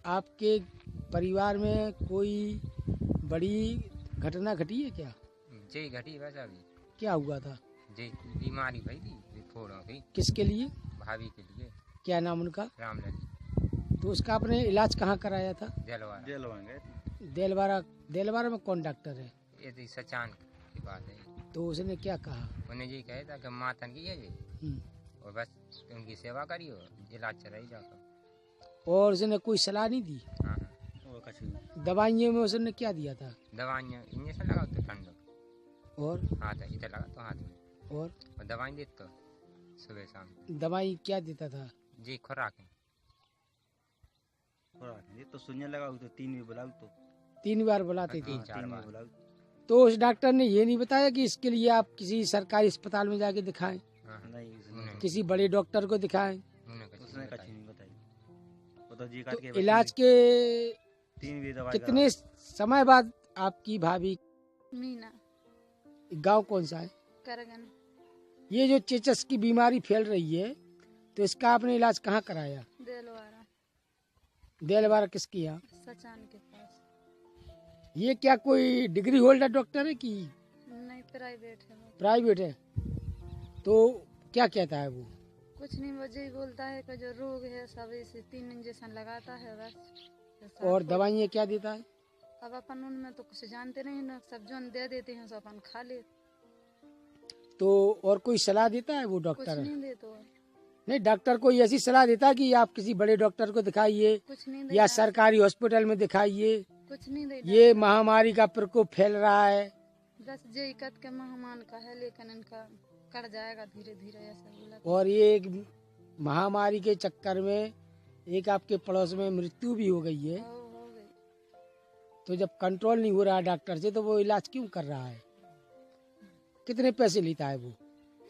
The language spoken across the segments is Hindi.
आपके परिवार में कोई बड़ी घटना घटी है क्या? जी घटी बस अभी। क्या हुआ था? जी बीमारी भई थी फोड़ों की। किसके लिए? भाभी के लिए। क्या नाम उनका? रामलली। तो उसका आपने इलाज कहाँ कराया था? जलवारा। देलवारा। देलवारा में कौन डॉक्टर है? ये थी सचान की बात है। तो उसने क्या कहा? उन्हें जी कहा था कि मातन की है जी और बस उनकी सेवा करियो, इलाज चलाई जाकर। और उसने कोई सलाह नहीं दी? हाँ दवाइयों में उसने क्या दिया था? दवाइयाँ इंजेक्शन लगाओ तो ठंड और हाथ इधर लगा तो हाथ में और दवाई देते तो सुबह शाम। दवाई क्या देता था? जी खुराक ये तो सुनने लगा तो 3 भी बुलाऊ तो 3 बार बुलाते थे? 3-4 बार बुलाऊ। तो उस डॉक्टर ने ये नहीं बताया कि इसके लिए आप किसी सरकारी अस्पताल में जाके दिखाएं, नहीं किसी बड़े डॉक्टर को दिखाएं? उसने कुछ नहीं बताई। वो तो जी काट तो के इलाज के 3 भी दवाई कितने समय बाद आपकी भाभी? मीना। गांव कौन सा है? करगन। ये जो चेचस की बीमारी फैल रही है तो इसका आपने इलाज कहाँ कराया? देलवारा। देलवारा किसकी यहाँ? सचान के पास। ये क्या कोई डिग्री होल्डर डॉक्टर है कि नहीं प्राइवेट है वो। प्राइवेट है? तो क्या कहता है वो? कुछ नहीं वजह ही बोलता है कि जो रोग है सब इसे 3 इंजेक्शन लगाता है बस। और दवाइयाँ क्या देता है? अब अपन उनमें तो कुछ जानते नहीं ना, सब जो दे देते हैं सब अपन खा ले। तो और कोई सलाह देता है वो कुछ डॉक्टर? नहीं देते। नहीं, डॉक्टर कोई ऐसी सलाह देता है कि आप किसी बड़े डॉक्टर को दिखाइए कुछ नहीं या देता। सरकारी हॉस्पिटल में दिखाइए, कुछ नहीं देता। ये महामारी का प्रकोप फैल रहा है? बस जे इकत के मेहमान का है लेकिन इनका कट जाएगा धीरे धीरे ऐसा बोला। और ये एक महामारी के चक्कर में एक आपके पड़ोस में मृत्यु भी हो गई है। हो गई। तो जब कंट्रोल नहीं हो रहा डॉक्टर से तो वो इलाज क्यों कर रहा है? कितने पैसे लेता है वो?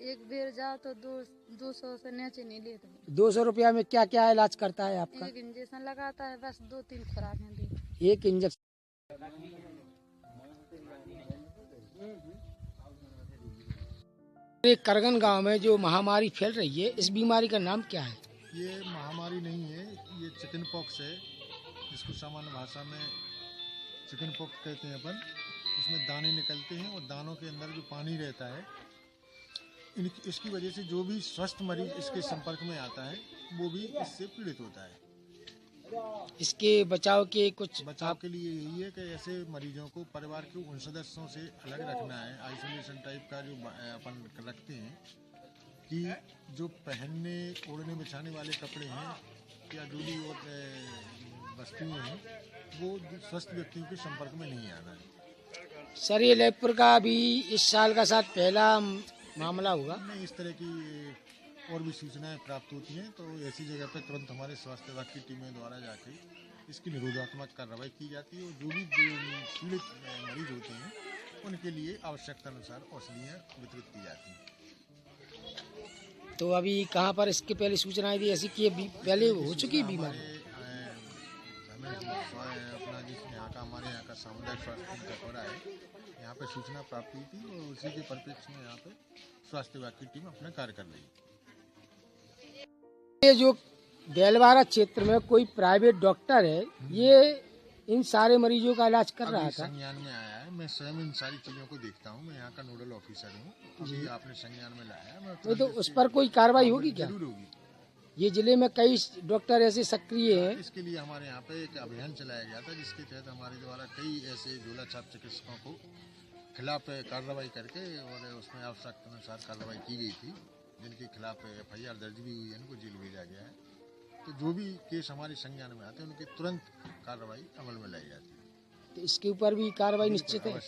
एक बेर जाओ तो 200 से नीचे नहीं लेते। 200 रुपया में क्या क्या इलाज करता है आपका? एक इंजेक्शन लगाता है बस 2-3 खुराकें दी। एक इंजेक्शन। करगन गांव में जो महामारी फैल रही है इस बीमारी का नाम क्या है? ये महामारी नहीं है, ये चिकन पॉक्स है जिसको सामान्य भाषा में चिकन पॉक्स कहते हैं अपन। इसमें दाने निकलते हैं और दानों के अंदर जो पानी रहता है इसकी वजह से जो भी स्वस्थ मरीज इसके संपर्क में आता है वो भी इससे पीड़ित होता है। इसके बचाव के कुछ बचाव के लिए यही है कि ऐसे मरीजों को परिवार के उन सदस्यों से अलग रखना है। आइसोलेशन टाइप का जो अपन रखते हैं कि जो पहनने ओढ़ने बिछाने वाले कपड़े हैं या जो भी और वस्तुएं हैं वो स्वस्थ व्यक्तियों के संपर्क में नहीं आना है। सर ये लेपुर का भी इस साल का साथ पहला मामला होगा? नहीं, इस तरह की और भी सूचनाएं प्राप्त होती हैं तो ऐसी जगह पर तुरंत हमारे स्वास्थ्य विभाग की टीमें द्वारा जाके इसकी निरोधात्मक कार्रवाई की जाती है और जो भी पीड़ित मरीज होते हैं उनके लिए आवश्यकता अनुसार औषधियाँ वितरित की जाती हैं। तो अभी कहाँ पर इसके पहले सूचनाएं दी ऐसी कि पहले हो चुकी बीमारी? अपना जिस यहाँ का हमारे यहाँ का सामुदायिक स्वास्थ्य केंद्र हो रहा है यहाँ पे सूचना प्राप्त हुई थी और उसी के परिप्रेक्ष्य में यहाँ पे स्वास्थ्य विभाग की टीम अपना कार्य कर रही है। ये जो देलवारा क्षेत्र में कोई प्राइवेट डॉक्टर है ये इन सारे मरीजों का इलाज कर रहा था? संज्ञान में आया है, मैं स्वयं इन सारी चीजों को देखता हूँ, मैं यहाँ का नोडल ऑफिसर हूँ। अभी आपने संज्ञान में लाया तो उस पर कोई कार्रवाई होगी क्या? जरूर होगी। ये जिले में कई डॉक्टर ऐसे सक्रिय हैं। इसके लिए हमारे यहाँ पे एक अभियान चलाया गया था जिसके तहत हमारे द्वारा कई ऐसे झोला छाप चिकित्सकों को खिलाफ कार्रवाई करके और उसमें आवश्यकता अनुसार कार्रवाई की गई थी, जिनके खिलाफ FIR दर्ज भी हुई है, उनको जेल भेजा गया है। तो जो भी केस हमारे संज्ञान में आते हैं उनकी तुरंत कार्रवाई अमल में लाई जाती है। तो इसके ऊपर भी कार्रवाई निश्चित है?